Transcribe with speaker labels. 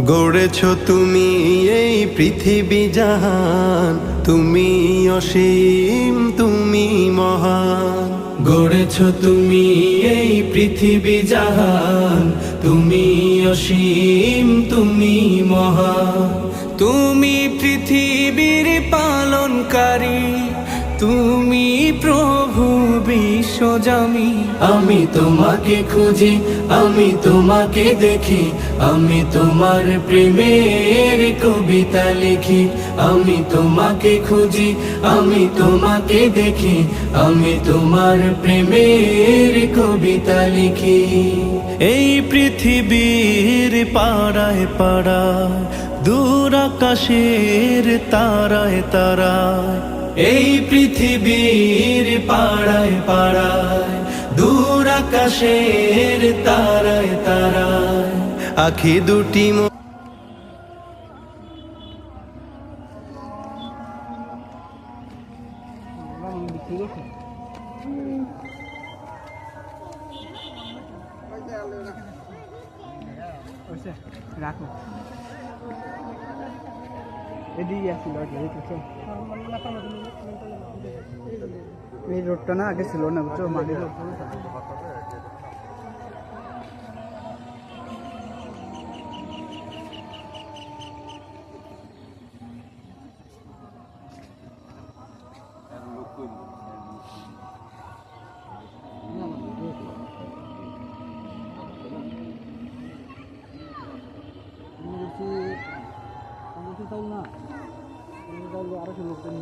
Speaker 1: গড়েছ তুমি এই পৃথিবী জাহান, তুমি অসীম তুমি মহান। গড়েছ তুমি এই পৃথিবী জাহান, তুমি অসীম তুমি মহান। তুমি পৃথিবীর পালনকারী, তুমি প্রভু বিশ্বজামি। আমি তোমাকে খুঁজি, আমি তোমাকে দেখি, আমি তোমার প্রেমের কবিতা লিখি। আমি তোমাকে খুঁজি, আমি তোমাকে দেখি, আমি তোমার প্রেমের কবিতা লিখি। এই পৃথিবীর পাড়ায় পাড়ায়, দূর আকাশের তারায় তারায়, এই পৃথিবীর পাড়ায় পাড়ায়, দূর আকাশের তারায় তারায়, আখি দুটি
Speaker 2: রাখো এদিকে আসছিল এই রোডটা না আগে ছিল না বুঝছো, মাটি রোড। না আরো লোকজন